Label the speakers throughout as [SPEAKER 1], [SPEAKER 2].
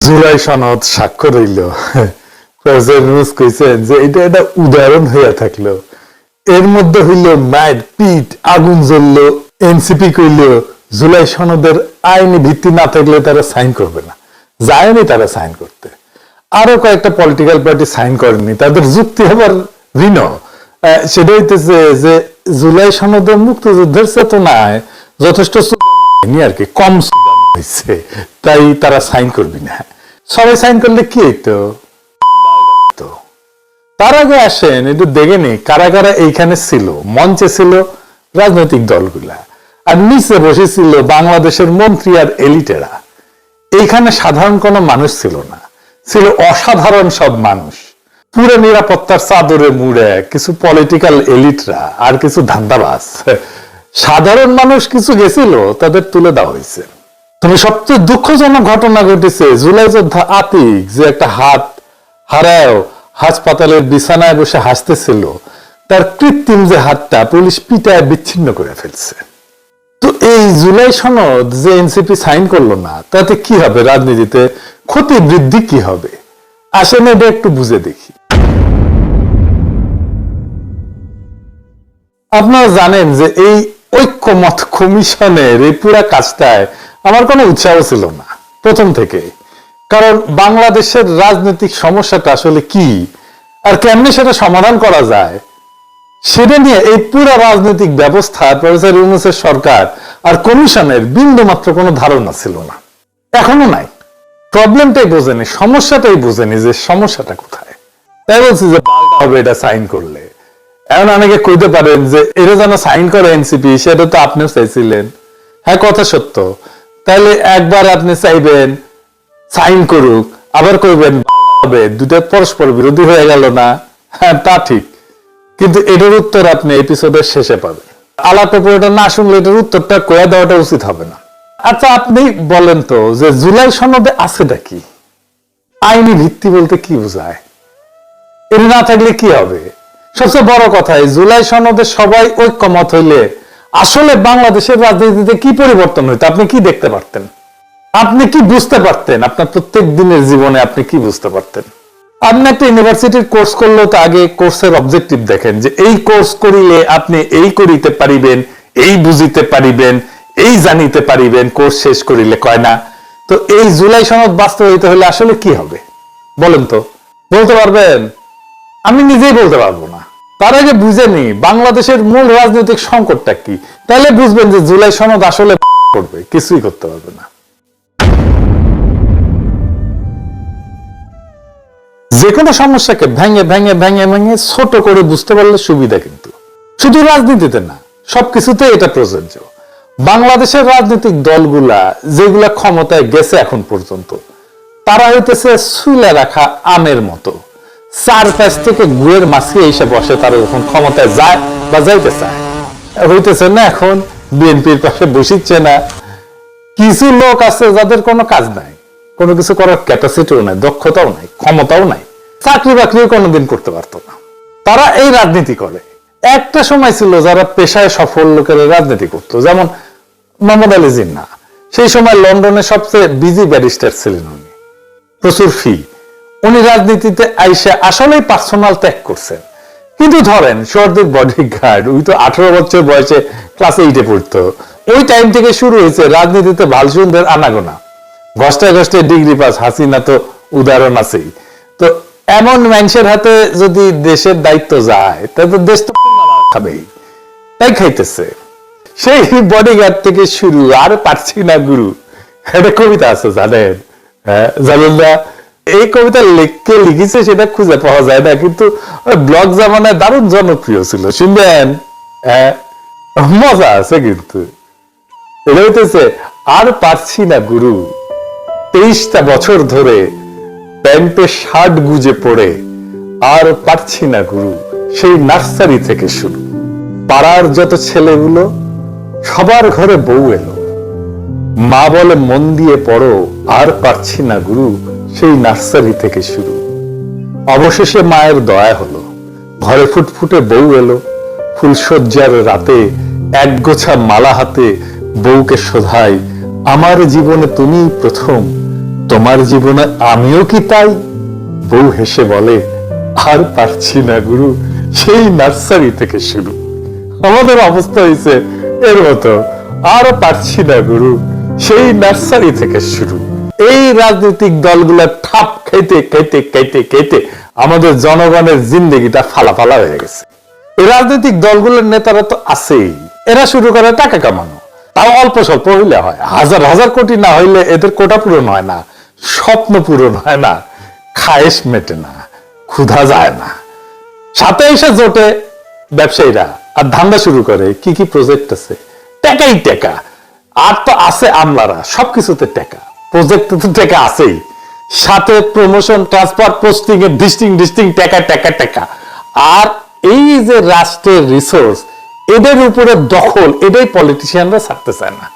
[SPEAKER 1] জুলাই সনদ স্বাক্ষর হইল। কইছেন যে এটা একটা উদাহরণ হইয়া থাকলো, এর মধ্যে হইল মাইর পিট আগুন জ্বললো, এনসিপি কইল জুলাই সনদের আইনি ভিত্তি না থাকলে তারা সাইন করবে না, যায়নি তারা সাইন করতে। আরো কয়েকটা পলিটিক্যাল পার্টি সাইন করেনি, তাদের যুক্তি হবার ঋণ সেটা হইতেছে যে জুলাই সনদের মুক্তিযুদ্ধের চেতনায় যথেষ্ট আর কি কম হয়েছে, তাই তারা সাইন করবি না। সবাই সাইন করলে কি হইতো? তার আগে আসেন একটু দেখে নি কারা কারা এইখানে ছিল। মঞ্চে ছিল রাজনৈতিক দলগুলা, আর নিচে বসেছিল বাংলাদেশের মন্ত্রী আর এলিটেরা। এইখানে সাধারণ কোনো মানুষ ছিল না, ছিল অসাধারণ সব মানুষ। পুরো নিরাপত্তার চাদরে মুড়ে কিছু পলিটিক্যাল এলিটরা আর কিছু ধান্দাবাজ। সাধারণ মানুষ কিছু গেছিল, তাদের তুলে দেওয়া হয়েছে। তবে সবচেয়ে দুঃখজনক ঘটনা ঘটেছে জুলাই যোদ্ধা আতিক, যে একটা হাত হারায় হাসপাতালের বিছানায় বসে হাসতেছিল, তার কৃত্রিম যে হাতটা পুলিশ পিটায় বিচ্ছিন্ন করে ফেলছে। তো এই জুলাই সনদ যে এনসিপি সাইন করলো না, তাতে কি হবে? রাজনীতিতে ক্ষতি বৃদ্ধি কি হবে? আসেন এটা একটু বুঝে দেখি। আপনারা জানেন যে এই ঐক্যমত কমিশনের এই পুরা কাজটায় আমার কোনো উৎসাহ ছিল না প্রথম থেকে। কারণ বাংলাদেশের রাজনৈতিক সমস্যাটা আসলে কি আর কেমনে সেটা সমাধান করা যায়, সেটা নিয়ে এই পুরা রাজনৈতিক ব্যবস্থা প্রফেসর ইউনূসের সরকার আর কমিশনের বিন্দু মাত্র কোনো ধারণা ছিল না, এখনো নাই। প্রবলেমটাই বোঝেনি, সমস্যাটাই বোঝেনি যে সমস্যাটা কোথায়। তাই বলছি যে হবে এটা সাইন করলে। এখন অনেকে কইতে পারেন যে এটা যেন সাইন করে এনসিপি, সেটা তো আপনিও চাইছিলেন। হ্যাঁ, কথা সত্য। তাহলে একবার আপনি চাইবেন সাইন করুক, আবার কইবেন হবে, দুটো পরস্পর বিরোধী হয়ে গেল না? হ্যাঁ, তা ঠিক, কিন্তু এটার উত্তর আপনি এপিসোডের শেষে পাবেন। আলাপ এটা না শুনলে এটার উত্তরটা কয়ে দেওয়াটা উচিত হবে না। আচ্ছা, আপনি বলেন তো যে জুলাই সনদে আছেটা কি? আইনি ভিত্তি বলতে কি বোঝায়? এটা না থাকলে কি হবে? সবচেয়ে বড় কথা, জুলাই সনদে সবাই ঐক্যমত হইলে আসলে বাংলাদেশের রাজনীতিতে কি পরিবর্তন হইতো? আপনি কি দেখতে পারতেন? আপনি কি বুঝতে পারতেন? আপনার প্রত্যেক দিনের জীবনে আপনি কি বুঝতে পারতেন? আপনি একটা ইউনিভার্সিটির কোর্স করলেও তো আগে কোর্সের অবজেক্টিভ দেখেন, যে এই কোর্স করিলে আপনি এই করিতে পারিবেন, এই বুঝিতে পারিবেন, এই জানিতে পারিবেন, কোর্স শেষ করিলে কয় না? তো এই জুলাই সনদ বাস্তবায়িত হলে আসলে কি হবে বলেন তো? বলতে পারবেন? আমি নিজেই বলতে পারবো না। তার আগে বুঝে নি বাংলাদেশের মূল রাজনৈতিক সংকটটা কি, তাহলে বুঝবেন যে জুলাই সনদ আসলে করবে, কিছুই করতে পারবে না। যে কোনো সমস্যাকে ভেঙে ভেঙে ভেঙে ভেঙে ছোট করে বুঝতে পারলে সুবিধা, কিন্তু শুধু রাজনীতিতে না, সবকিছুতে এটা প্রযোজ্য। বাংলাদেশের রাজনৈতিক দলগুলা যেগুলা ক্ষমতায় গেছে এখন পর্যন্ত, তারা হইতেছে সুইলা রাখা আমের মতো, চার পাশ থেকে গুয়ের মাছিয়ে এসে বসে, তারা যখন ক্ষমতায় যায় বা যাইতে চায়। হইতেছে না এখন বিএনপির পাশে বসিচ্ছে না। কিছু লোক আছে যাদের কোনো কাজ নাই, কোনো কিছু করার ক্যাপাসিটিও নাই, দক্ষতাও নাই, ক্ষমতাও নাই, চাকরি বাকরিও কোনোদিন করতে পারতো না, তারা এই রাজনীতি করে। একটা সময় ছিল যারা পেশায় সফল লোকেরা রাজনীতি করতো, যেমন মোহাম্মদ আলী জিন্নাহ। সেই সময় লন্ডনে সবচেয়ে বিজি ব্যারিস্টার ছিলেন উনি, প্রচুর ফি। উনি রাজনীতিতে আইসা আসলেই পার্সোনাল ত্যাগ করছেন। কিন্তু ধরেন সর্দির বডিগার্ড, উনি তো 18 বছর বয়সে ক্লাস 8-এ পড়তো। ওই টাইম থেকে শুরু হয়েছে রাজনীতিতে ভালসুন্দর আনাগোনা, ঘষ্টায় ঘষ্টায় ডিগ্রি পাস। হাসিনা তো উদাহরণ আছেই। তো এমন মানুষের হাতে যদি দেশের দায়িত্ব যায়, তাহলে দেশ তো খাবেই, তাই খাইতেছে। সেই বডিগার্ড থেকে শুরু, আর পারছি না গুরু, একটা কবিতা আছে জানেন? জানেন না? এই কবিতা লেখকে লিখেছে সেটা খুঁজে পাওয়া যায় না, কিন্তু ব্লগ জামানায় দারুণ জনপ্রিয় ছিল, শুনবেন? মজা আছে কিন্তু। এটা হইতেছে, আর পারছি না গুরু, 23টা বছর ধরে প্যান্টে শার্ট গুজে পড়ে, আর পারছি না গুরু, সেই নার্সারি থেকে শুরু। পাড়ার যত ছেলেগুলো সবার ঘরে বউ এলো, মা বলে মন দিয়ে পড়ো, আর পারছি না গুরু, সেই নার্সারি থেকে শুরু। অবশেষে মায়ের দয়া হলো, ঘরে ফুটফুটে বউ এলো, ফুলসজ্জার রাতে একগোছা মালা হাতে বউকে শোধাই, আমার জীবনে তুমিই প্রথম, তোমার জীবনে আমিও কি তাই? বউ হেসে বলে, আর পারছি না গুরু, সেই নার্সারি থেকে শুরু। আমাদের অবস্থা হয়েছে এর মতো, আর পারছি না গুরু, সেই নার্সারি থেকে শুরু। এই রাজনৈতিক দলগুলা ঠাপ খাইতে খাইতে খাইতে খাইতে আমাদের জনগণের জিন্দগিটা ফালাফালা হয়ে গেছে। এই রাজনৈতিক দলগুলোর নেতারা তো আছেই, এরা শুরু করে টাকা কামানো, তাও অল্প স্বল্প হইলে হয়, হাজার হাজার কোটি না হইলে এদের কোটা পূরণ হয় না, স্বপ্ন পূরণ হয় না, খায়েশ মেটে না, ক্ষুধা যায় না। সাথে এসে জোটে ব্যবসায়ীরা আর ধান্দা শুরু করে। কি কি প্রজেক্ট আছে, টাকাই টাকা। আর তো আছে আমলারা, সবকিছুতে টাকা, প্রজেক্টে তো টাকা আছেই, সাথে প্রমোশন, ট্রান্সফার, পোস্টিং এ ডিস্টিং টাকা টাকা টাকা। আর এই যে রাষ্ট্রের রিসোর্স, এদের উপরে দখল, এটাই পলিটিশিয়ানরা ছাড়তে চায় না।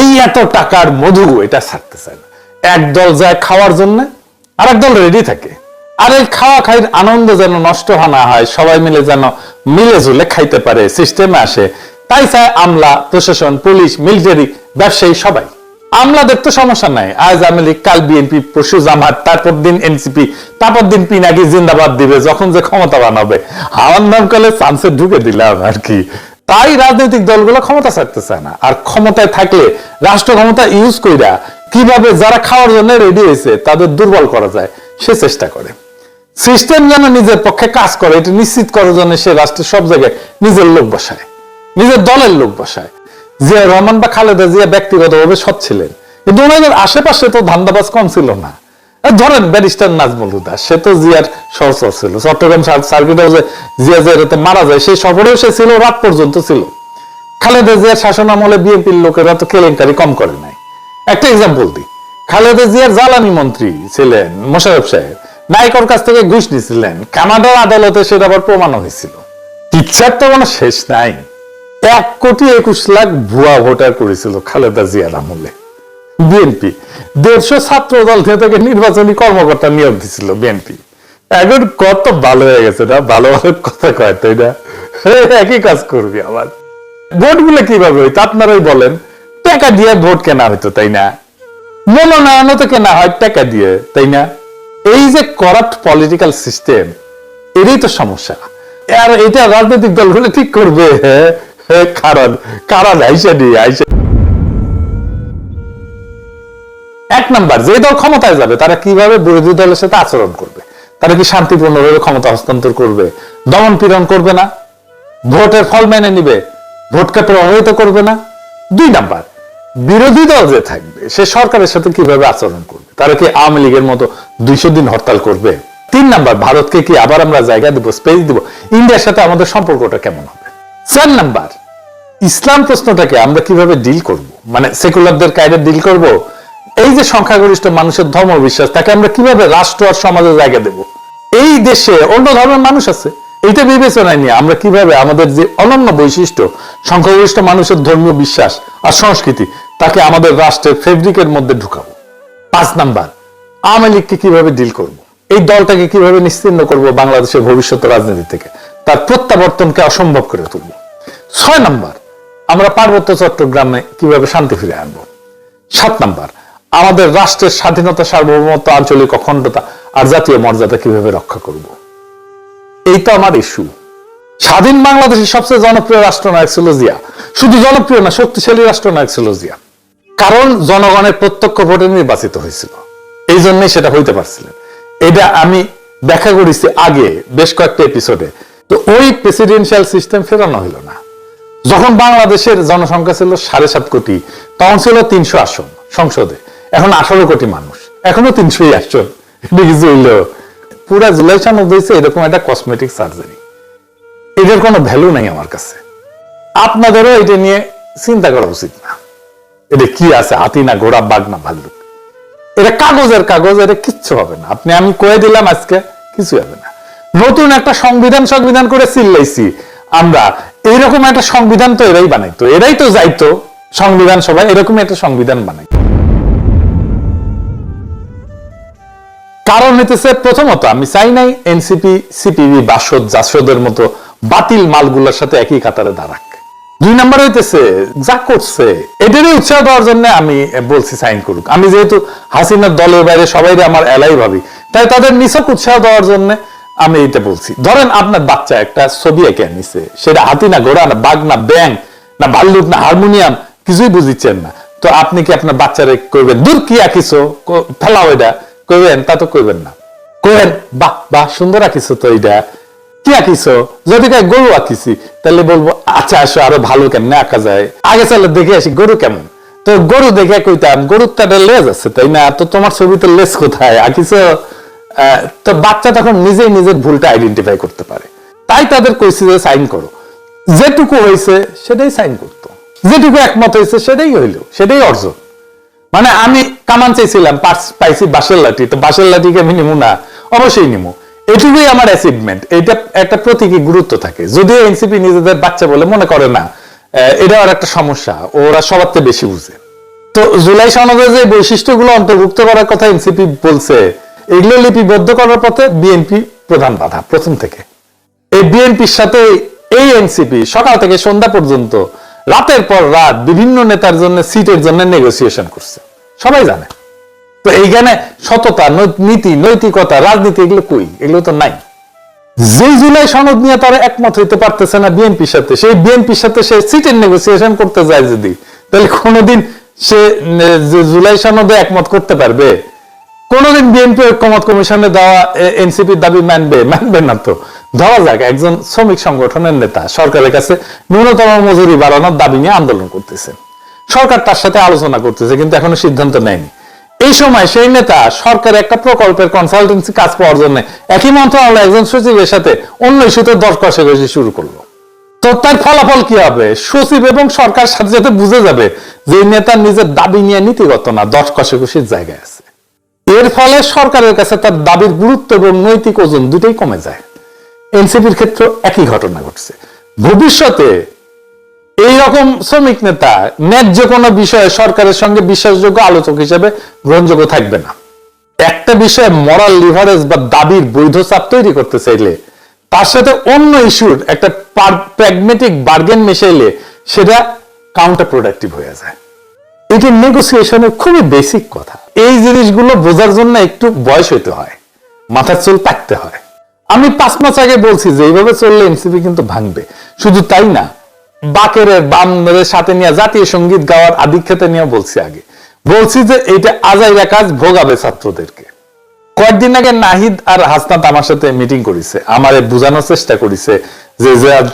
[SPEAKER 1] এই এত টাকার মধু, এটা ছাড়তে চায় না। একদল যায় খাওয়ার জন্য, আর একদল রেডি থাকে। আর এই খাওয়া খাইর আনন্দ যেন নষ্ট না হয়, সবাই মিলে যেন মিলে ঝুলে খাইতে পারে, সিস্টেমে আসে, তাই চায় আমলা, প্রশাসন, পুলিশ, মিলিটারি, ব্যবসায়ী সবাই। আমলাদের তো সমস্যা নাই, আজ আওয়ামী লীগ, কাল বিএনপি, পরশু জামাত, তারপর দিন এনসিপি, তারপর দিন পিনাকি জিন্দাবাদ দিবে, যখন যে ক্ষমতা বানাবে। আমার নাম কালে চান্সে ঢুকে দিলাম আর কি। তাই রাজনৈতিক দলগুলো ক্ষমতা ছাড়তে চায় না। আর ক্ষমতায় থাকলে রাষ্ট্র ক্ষমতা ইউজ কইরা কিভাবে যারা খাওয়ার জন্য রেডি হয়েছে তাদের দুর্বল করা যায় সে চেষ্টা করে। সিস্টেম যেন নিজের পক্ষে কাজ করে, এটা নিশ্চিত করার জন্য সে রাষ্ট্রের সব জায়গায় নিজের লোক বসায়, নিজের দলের লোক বসায়। জিয়া রহমান বা খালেদা জিয়া ব্যক্তিগতভাবে সৎ ছিলেন, কিন্তু ওনাদের আশেপাশে তো ধান্দাবাজ কম ছিল না। ধরেন ব্যারিস্টার নাজমুল হুদা, সে তো জিয়ার সহচর ছিল। চট্টগ্রাম সার্কিট হাউসে জিয়া যে মারা যায়, সেই সফরেও সে ছিল, রাত পর্যন্ত ছিল। খালেদা জিয়ার শাসন আমলে বিএনপির লোকেরা তো কেলেঙ্কারি কম করে নাই। একটা এক্সাম্পল দিই, খালেদা জিয়ার জ্বালানি মন্ত্রী ছিলেন মোশাররফ সাহেব, নায়িকার কাছ থেকে ঘুষ নিয়েছিলেন, কানাডার আদালতে সেটা আবার প্রমাণ হয়েছিল। ইচ্ছার তো কোনো শেষ নাই। 1,21,00,000 ভুয়া ভোটার করেছিল খালেদা জিয়ার আমলে বিএনপি। 150 ছাত্র দল থেকে নির্বাচনী কর্মকর্তা নিয়োগ দিছিল বিএনপি। এখন কত ভালো হয়ে গেছে না, ভালো ভালো কথা কয়, তাই না? একই কাজ করবি আবার। ভোট গুলো কিভাবে হইতো আপনারাই বলেন? টাকা দিয়ে ভোট কেনা হইতো, তাই না? মনোনয়ন তো কেনা হয় টাকা দিয়ে, তাই না? এই যে করাপ্ট পলিটিক্যাল সিস্টেম, এরই তো সমস্যা। আর এটা রাজনৈতিক দলগুলো ঠিক করবে, কারণ আইসা নিয়ে আইসা। এক নাম্বার, যে দল ক্ষমতায় যাবে তারা কিভাবে বিরোধী দলের সাথে আচরণ করবে, তারা কি শান্তিপূর্ণভাবে ক্ষমতা হস্তান্তর করবে, দমন পীড়ন করবে না, ভোটের ফল মেনে নিবে, ভোটকে প্রভাবিত করবে না। 2 নাম্বার, বিরোধী দল যে থাকবে সে সরকারের সাথে কিভাবে আচরণ করবে, তারা কি আওয়ামী লীগের মতো 200 দিন হরতাল করবে। 3 নাম্বার, ভারতকে কি আবার আমরা জায়গা দেবো, স্পেস দিব, ইন্ডিয়ার সাথে আমাদের সম্পর্কটা কেমন হবে। 4 নাম্বার, ইসলাম প্রশ্নটাকে আমরা কিভাবে ডিল করব, মানে সেকুলারদের কায়দা ডিল করব। এই যে সংখ্যাগরিষ্ঠ মানুষের ধর্ম বিশ্বাস, তাকে আমরা কিভাবে রাষ্ট্র আর সমাজে জায়গা দেব। এই দেশে অন্য ধর্মের মানুষ আছে, এইটা বিবেচনায় নিয়ে আমরা কিভাবে আমাদের যে অনন্য বৈশিষ্ট্য, সংখ্যাগরিষ্ঠ মানুষের ধর্মীয় বিশ্বাস আর সংস্কৃতি, তাকে আমাদের রাষ্ট্রের ফেব্রিকের মধ্যে ঢুকাবো। 5 নাম্বার, আওয়ামী লীগকে কিভাবে ডিল করব, এই দলটাকে কিভাবে নিশ্চিহ্ন করব বাংলাদেশের ভবিষ্যৎ রাজনীতি থেকে, তার প্রত্যাবর্তনকে অসম্ভব করে তুলব। 6 নাম্বার, আমরা পার্বত্য চট্টগ্রামে কিভাবে শান্তি ফিরে আনবো। 7 নাম্বার, আমাদের রাষ্ট্রের স্বাধীনতা, সার্বভৌমত্ব, আঞ্চলিক অখণ্ডতা আর জাতীয় মর্যাদা কিভাবে রক্ষা করব। এই তো আমার ইস্যু। স্বাধীন বাংলাদেশের সবচেয়ে জনপ্রিয় রাষ্ট্রনায়ক ছিল জিয়া। শুধু জনপ্রিয় না, শক্তিশালী রাষ্ট্রনায়ক ছিল জিয়া, কারণ জনগণের প্রত্যক্ষ ভোটে নির্বাচিত হয়েছিল, এই জন্যই সেটা হইতে পারছিলেন। এটা আমি ব্যাখ্যা করেছি আগে বেশ কয়েকটা এপিসোডে। তো ওই প্রেসিডেন্সিয়াল সিস্টেম ফেরানো হইল না। যখন বাংলাদেশের জনসংখ্যা ছিল 7.5 কোটি, তখন ছিল 300 আসন সংসদে, এখন 18 কোটি মানুষ, এখনো 300 আসন। এটা কিছু হইল, পুরা জুলাই সনদ হয়েছে এরকম একটা কসমেটিক সার্জারি। এটার কোনো ভ্যালু নাই আমার কাছে। আপনাদেরও এটা নিয়ে চিন্তা করা উচিত না। এটা কি আছে, হাতি না ঘোড়া, বাঘ না ভাল্লুক? এটা কাগজের কাগজ, এটা কিচ্ছু হবে না। আমি কয়ে দিলাম আজকে, কিছু হবে না। নতুন একটা সংবিধান করে চিল্লাইছি আমরা, এইরকম একটা সংবিধান তো এরাই বানাইতো, এরাই তো যাইতো সংবিধান সভায়, এরকম একটা সংবিধান বানাই। কারণ হইতেছে, প্রথমত আমি চাই নাই এনসিপি, সিপিবি, বাসদ, জাসদের মতো বাতিল মালগুলোর সাথে একই কাতারে দাঁড়াক। 2 নম্বর হইতেছে যা করছে এটারই উৎসাহ দেওয়ার জন্য আমি বলছি সাইন করুক। আমি যেহেতু হাসিনার দলের বাইরে সবাই আমার এলাই ভাবি, তাই তাদের নিছক উৎসাহ দেওয়ার জন্য আমি এটা বলছি। ধরেন আপনার বাচ্চা একটা ছবি এঁকে নিছে, সেটা হাতি না ঘোড়া না বাঘ না ব্যাং না ভাল্লুক না হারমোনিয়াম কিছুই বুঝিচ্ছেন না, তো আপনি কি আপনার বাচ্চারে কইবেন দূর কি আঁকিছো ফেলাও এটা, কইবেন? তা তো কইবেন না। কইবেন বাহ বাহ সুন্দর আঁকিছো তো, এইটা কি আঁকিছো? যদি গরু আঁকিছি তাহলে বলবো আচ্ছা আসো আরো ভালো কেমনে আঁকা যায়, আগে চলে দেখে আসি গরু কেমন। তো গরু দেখে কইতাম গরুর তো একটা লেজ আছে তাই না, তো তোমার ছবিতে লেজ কোথায় আঁকিছো? তো বাচ্চা তখন নিজেই নিজের ভুলটা আইডেন্টিফাই করতে পারে। তাই তাদের কইছি যে সাইন করো, যেটুকু হয়েছে সেটাই সাইন করতো, যেটুকু একমত হয়েছে সেটাই হইল, সেটাই অর্জন। মানে আমি কামান চাইছিলাম পাইছি বাঁশের লাঠি, তো বাঁশের লাঠিকে আমি নিমু না? অবশ্যই নিমু। এটুকুই আমার অ্যাচিভমেন্ট। এটা একটা প্রতীকী গুরুত্ব থাকে, যদিও এনসিপি নিজেদের বাচ্চা বলে মনে করে না, এটা আর একটা সমস্যা, ওরা সবার চেয়ে বেশি বুঝে। তো জুলাই সনদে যে বৈশিষ্ট্যগুলো অন্তর্ভুক্ত করার কথা এনসিপি বলছে, এগুলো লিপিবদ্ধ করার পথে বিএনপি প্রধান বাধা প্রথম থেকে। এই বিএনপির সাথে এই এনসিপি সকাল থেকে সন্ধ্যা পর্যন্ত রাতের পর রাত বিভিন্ন নেতার জন্য সিটের জন্য নেগোসিয়েশন করছে, সবাই জানে। তো এইখানে সততা, নীতি, নৈতিকতা, রাজনীতি এগুলো কই? এগুলো তো নাই। যে জুলাই সনদ নিয়ে তারা একমত হইতে পারতেছে না বিএনপির সাথে, সেই বিএনপির সাথে সে সিটের নেগোসিয়েশন করতে যায় যদি, তাহলে কোনোদিন সে জুলাই সনদে একমত করতে পারবে? কোনোদিন বিএনপি ঐক্যমত কমিশনে দেওয়া এনসিপির দাবি মানবে না। তো ধরা যাক একজন শ্রমিক সংগঠনের নেতা সরকারের কাছে ন্যূনতম মজুরি বাড়ানোর দাবি নিয়ে আন্দোলন করতেছে, সরকার তার সাথে আলোচনা করতেছে কিন্তু এখনো সিদ্ধান্ত নেয়নি। এই সময় সেই নেতা সরকার একটা প্রকল্পের কনসালটেন্সি কাজ পাওয়ার জন্য একই মন্ত্রণালয় একজন সচিবের সাথে অন্য ইস্যুতে দর কষাকষি শুরু করলো। তো তার ফলাফল কি হবে? সচিব এবং সরকার সাথে সাথে বুঝে যাবে যে নেতা নিজের দাবি নিয়ে নীতিগত না, দর কষাকষির জায়গায় আছে। এর ফলে সরকারের কাছে তার দাবির গুরুত্ব এবং নৈতিক ওজন দুটোই কমে যায়। এনসিপির ক্ষেত্রে একই ঘটনা ঘটছে। ভবিষ্যতে এইরকম শ্রমিক নেতা ন্যায্য কোনো বিষয়ে সরকারের সঙ্গে বিশ্বাসযোগ্য আলোচক হিসেবে গ্রহণযোগ্য থাকবে না। একটা বিষয়ে মরাল লিভারেজ বা দাবির বৈধ চাপ তৈরি করতে চাইলে তার সাথে অন্য ইস্যুর একটা প্র্যাগমেটিক বার্গেন মিশাইলে সেটা কাউন্টার প্রোডাক্টিভ হয়ে যায়। এটি নেগোসিয়েশনের খুবই বেসিক কথা। এই জিনিসগুলো বোঝার জন্য একটু বয়স হইতে হয়, মাথার চুল পাকতে হয়। আমি 5 মাস আগে বলছি যে এইভাবে চললে এনসিপি কিন্তু ভাঙবে। শুধু তাই না, বাকেরের বামদের সাথে নিয়ে জাতীয় সঙ্গীত গাওয়ার আধিক্ষেতা নিয়ে বলছি আগে। বলছি যে এইটা আজাইরা কাজ ভোগাবে ছাত্রদেরকে। কয়েকদিন আগে নাহিদ আর হাসনাত আমার সাথে মিটিং করেছে, আমারে বোঝানোর চেষ্টা করেছে যে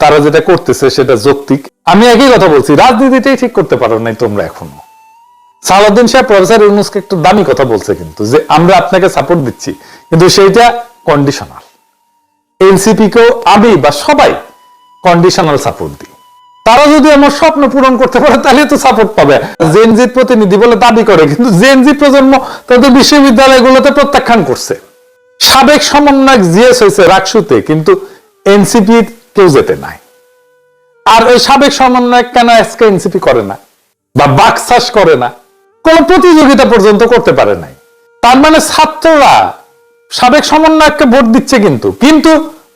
[SPEAKER 1] তারা যেটা করতেছে সেটা যৌক্তিক। আমি একই কথা বলছি, রাজনীতিটাই ঠিক করতে পারো নাই তোমরা এখনো। সালাউদ্দিন সাহেব প্রফেসর ইউনূসকে একটু দামি কথা বলছে কিন্তু, যে আমরা আপনাকে সাপোর্ট দিচ্ছি কিন্তু সেইটা কন্ডিশনাল। এনসিপি কেও আমি বা সবাই কন্ডিশনাল সাপোর্ট দিই। তারা যদি আমার স্বপ্ন পূরণ করতে পারে তাহলে তো সাপোর্ট পাবে। জেনজির প্রতিনিধি বলে দাবি করে, কিন্তু জেনজি প্রজন্ম তাদের বিশ্ববিদ্যালয়গুলোতে প্রত্যাখ্যান করছে। সাবেক সমন্বয়ক জিএস হয়েছে রাকসুতে, কিন্তু এনসিপি কেউ যেতে নাই। আর ওই সাবেক সমন্বয়ক কেন আজকে এনসিপি করে না বা বাকশাস করে না? কোন প্রতিযোগিতা পর্যন্ত করতে পারে নাই। তার মানে ছাত্ররা সাবেক সমন্বয়ককে ভোট দিচ্ছে কিন্তু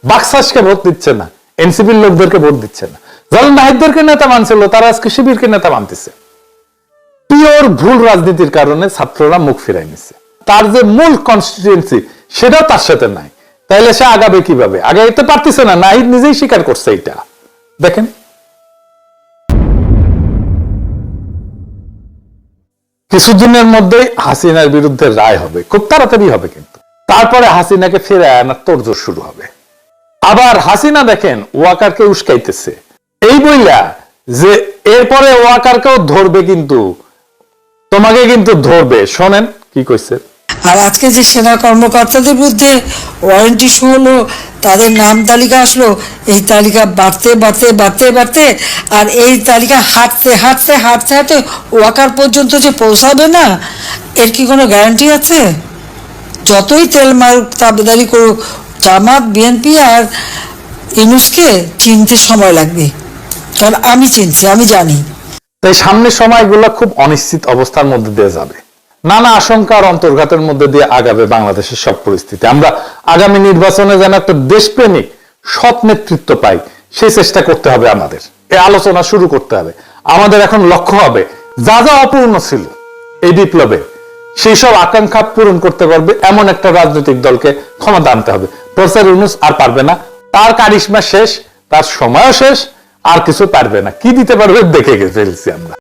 [SPEAKER 1] বাকশাসকে ভোট দিচ্ছে না, এনসিপির লোকদেরকে ভোট দিচ্ছে না। যারা নাহিদদেরকে নেতা মানছিল তারা আজকে শিবিরকে নেতা মানতেছে। পিওর ভুল রাজনীতির কারণে ছাত্ররা মুখ ফিরাই নিচ্ছে। তার যে মূল কনস্টিটিউয়েন্সি সেটাও তার সাথে নাই, তাইলে সে আগাবে কিভাবে? আগাইতে পারতেছে না, নাহিদ নিজেই স্বীকার করছে এটা। দেখেন, কিছুদিনের মধ্যেই হাসিনার বিরুদ্ধে রায় হবে, খুব তাড়াতাড়ি হবে, কিন্তু তারপরে হাসিনাকে ফিরে আনার তোড়জোড় শুরু হবে। আবার হাসিনা দেখেন ওয়াকারকে উস্কাইতেছে, এই বইলা যে এরপরে ওয়াকারকেও ধরবে, কিন্তু তোমাকে কিন্তু ধরবে। শোনেন কি কইছে।
[SPEAKER 2] আর আজকে যে সেনা কর্মকর্তাদের বিরুদ্ধে ওয়ারেন্ট ইস্যু হলো, তাদের নাম তালিকা আসলো, এই তালিকা বাড়তে বাড়তে বাড়তে বাড়তে আর এই তালিকা হাঁটতে হাঁটতে হাঁটতে হাঁটতে ওয়াকার পর্যন্ত যে পৌঁছাবে না, এর কি কোনো গ্যারান্টি আছে? যতই তেল মারুক তাবেদারি করুক, জামাত বিএনপি আর ইউনূসকে চিনতে সময় লাগবে। কারণ আমি চিনছি, আমি জানি।
[SPEAKER 1] তাই সামনের সময়গুলো খুব অনিশ্চিত অবস্থার মধ্যে দিয়ে যাবে, নানা আশঙ্কা আর অন্তর্ঘাতের মধ্যে দিয়ে আগাবে বাংলাদেশের সব পরিস্থিতি। আমরা আগামী নির্বাচনে যেন একটা দেশপ্রেমিক সৎ নেতৃত্ব পাই, সেই চেষ্টা করতে হবে আমাদের। এই আলোচনা শুরু করতে হবে। আমাদের এখন লক্ষ্য হবে যা যা অপূর্ণ ছিল এই বিপ্লবে, সেই সব আকাঙ্ক্ষা পূরণ করতে পারবে এমন একটা রাজনৈতিক দলকে ক্ষমতা আনতে হবে। প্রফেসর ইউনূস আর পারবে না, তার কারিশমা শেষ, তার সময়ও শেষ, আর কিছু পারবে না। কি দিতে পারবে দেখে ফেলছি আমরা।